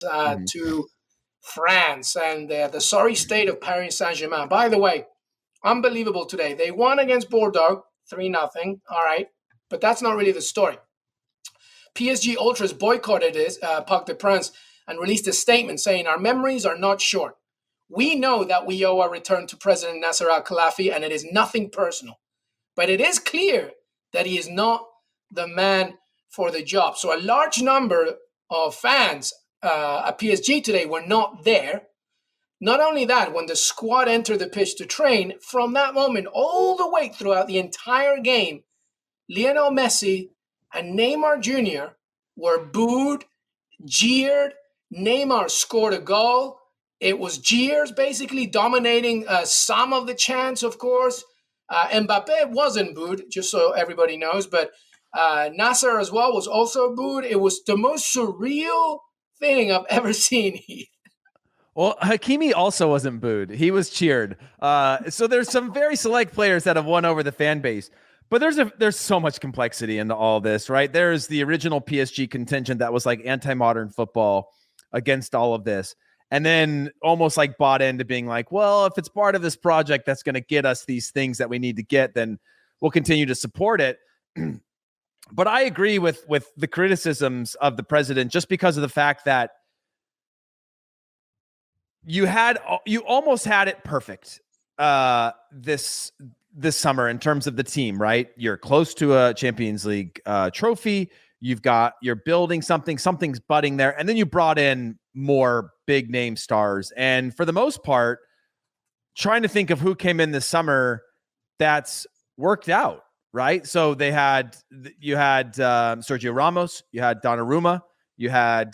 to France and the sorry state of Paris Saint-Germain. By the way, unbelievable today. They won against Bordeaux 3-0. All right. But that's not really the story. PSG Ultras boycotted Parc de France and released a statement saying, "Our memories are not short. We know that we owe our return to President Nasser al-Khalefi, and it is nothing personal. But it is clear that he is not the man for the job." So a large number of fans at PSG today were not there. Not only that, when the squad entered the pitch to train, from that moment all the way throughout the entire game, Lionel Messi and Neymar Jr. were booed, jeered. Neymar scored a goal. It was jeers basically dominating some of the chants, of course. Mbappe wasn't booed, just so everybody knows, but Nasser as well was also booed. It was the most surreal thing I've ever seen, Heath. Well, Hakimi also wasn't booed. He was cheered. So there's some very select players that have won over the fan base. But there's so much complexity into all this, right? There's the original PSG contingent that was like anti-modern football against all of this. And then almost like bought into being like, well, if it's part of this project that's going to get us these things that we need to get, then we'll continue to support it. But I agree with the criticisms of the president just because of the fact that you almost had it perfect this summer in terms of the team, right? You're close to a Champions League trophy. You're building something's budding there. And then you brought in more big name stars. And for the most part, trying to think of who came in this summer that's worked out, right? So you had Sergio Ramos, you had Donnarumma, you had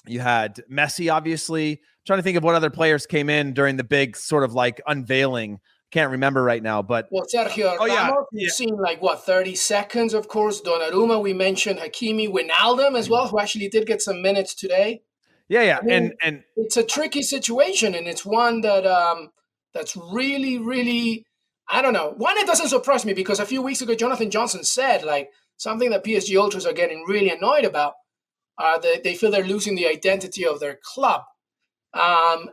Messi, obviously. I'm trying to think of what other players came in during the big sort of like unveiling. Can't remember right now, but Sergio Ramos, we've seen 30 seconds, of course. Donnarumma, we mentioned Hakimi, Wijnaldum as well, who actually did get some minutes today. Yeah. I mean, and it's a tricky situation, and it's one that that's really, really, I don't know. One, it doesn't surprise me because a few weeks ago, Jonathan Johnson said something that PSG Ultras are getting really annoyed about. They feel they're losing the identity of their club, and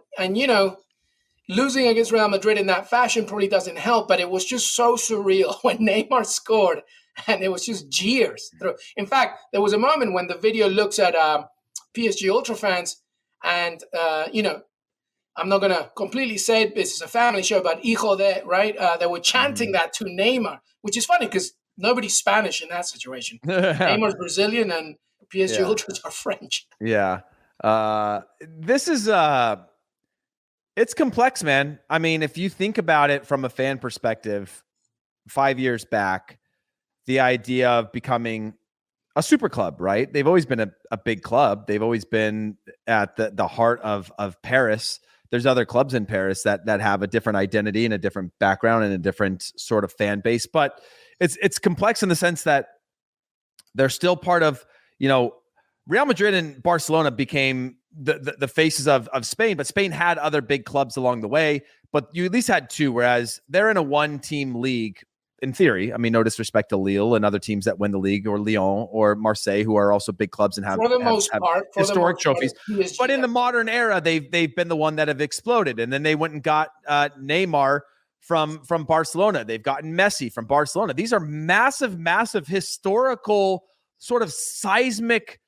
losing against Real Madrid in that fashion probably doesn't help, but it was just so surreal when Neymar scored, and it was just jeers. In fact, there was a moment when the video looks at PSG Ultra fans, and, I'm not going to completely say it, this is a family show, but hijo de, right? They were chanting that to Neymar, which is funny because nobody's Spanish in that situation. Neymar's Brazilian, and PSG Ultras are French. Yeah. This is... It's complex, man. I mean, if you think about it from a fan perspective, 5 years back, the idea of becoming a super club, right? They've always been a big club. They've always been at the heart of Paris. There's other clubs in Paris that have a different identity and a different background and a different sort of fan base. But it's complex in the sense that they're still part of, Real Madrid and Barcelona became the faces of Spain, but Spain had other big clubs along the way, but you at least had two, whereas they're in a one-team league in theory. I mean, no disrespect to Lille and other teams that win the league, or Lyon or Marseille, who are also big clubs and have historic trophies. But in the modern era, they've been the one that have exploded. And then they went and got Neymar from Barcelona. They've gotten Messi from Barcelona. These are massive, massive historical sort of seismic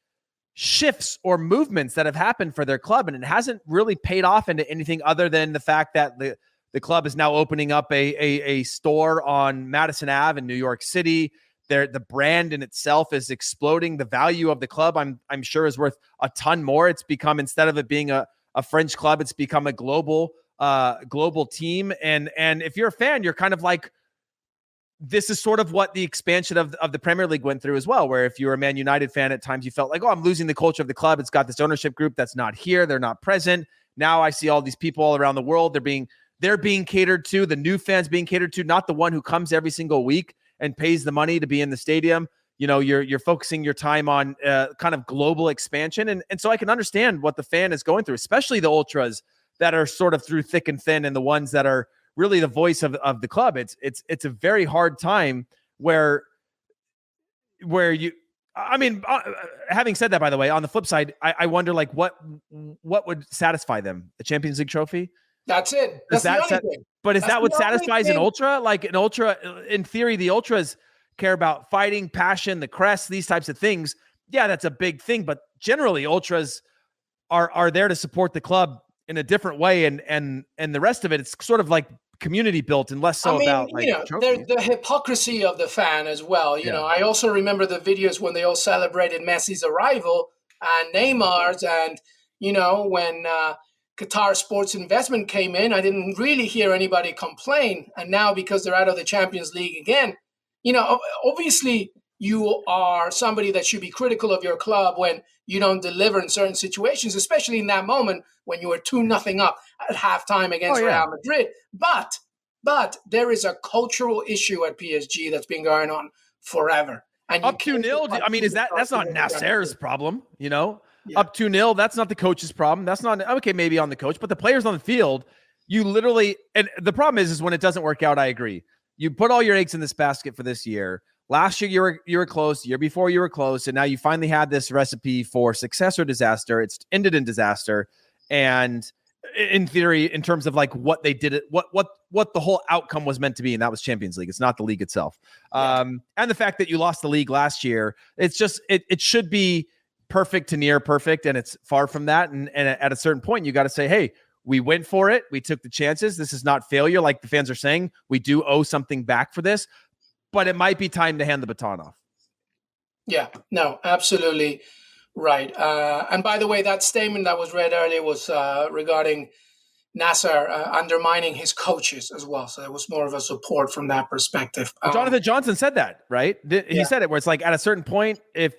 shifts or movements that have happened for their club, and it hasn't really paid off into anything other than the fact that the club is now opening up a store on Madison Ave in New York City. The brand in itself is exploding. The value of the club, I'm sure, is worth a ton more. It's become, instead of it being a French club, it's become a global team. And if you're a fan, you're kind of like, this is sort of what the expansion of the Premier League went through as well, where if you're a Man United fan, at times you felt like, oh, I'm losing the culture of the club. It's got this ownership group that's not here. They're not present. Now I see all these people all around the world. They're being catered to, the new fans being catered to, not the one who comes every single week and pays the money to be in the stadium. You're focusing your time on kind of global expansion. And so I can understand what the fan is going through, especially the ultras that are sort of through thick and thin, and the ones that are really the voice of the club. It's a very hard time where I mean, having said that, by the way, on the flip side, I wonder like what would satisfy them? A Champions League trophy? That's it. That's the only thing. But is That's that what the only satisfies an thing. ultra? Like an ultra, in theory, the ultras care about fighting, passion, the crest, these types of things. Yeah, that's a big thing. But generally, ultras are there to support the club in a different way, and the rest of it, it's sort of like community built and less so about like there's the hypocrisy of the fan as well. You know, I also remember the videos when they all celebrated Messi's arrival and Neymar's, and you know, when Qatar Sports Investment came in, I didn't really hear anybody complain. And now because they're out of the Champions League again, you know, obviously you are somebody that should be critical of your club when you don't deliver in certain situations, especially in that moment when you were 2-0 up at halftime against Real Madrid. But there is a cultural issue at PSG that's been going on forever. And up 2-0. I mean, that's not Nasser's problem, you know? Yeah. Up 2-0, that's not the coach's problem. That's not okay, maybe on the coach, but the players on the field, you literally, and the problem is when it doesn't work out, I agree. You put all your eggs in this basket for this year. Last year you were close, the year before you were close, and now you finally had this recipe for success or disaster. It's ended in disaster. And in theory, in terms of like what they did, what the whole outcome was meant to be, and that was Champions League. It's not the league itself. Yeah. And the fact that you lost the league last year, it's just it should be perfect to near perfect, and it's far from that. And at a certain point, you got to say, hey, we went for it. We took the chances. This is not failure, like the fans are saying. We do owe something back for this, but it might be time to hand the baton off. Yeah, no, absolutely right. And by the way, that statement that was read earlier was regarding Nasser undermining his coaches as well. So it was more of a support from that perspective. Jonathan Johnson said that, right? He said it where it's like at a certain point, if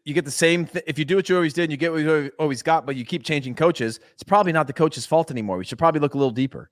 you get the same, if you do what you always did and you get what you always got, but you keep changing coaches, it's probably not the coach's fault anymore. We should probably look a little deeper.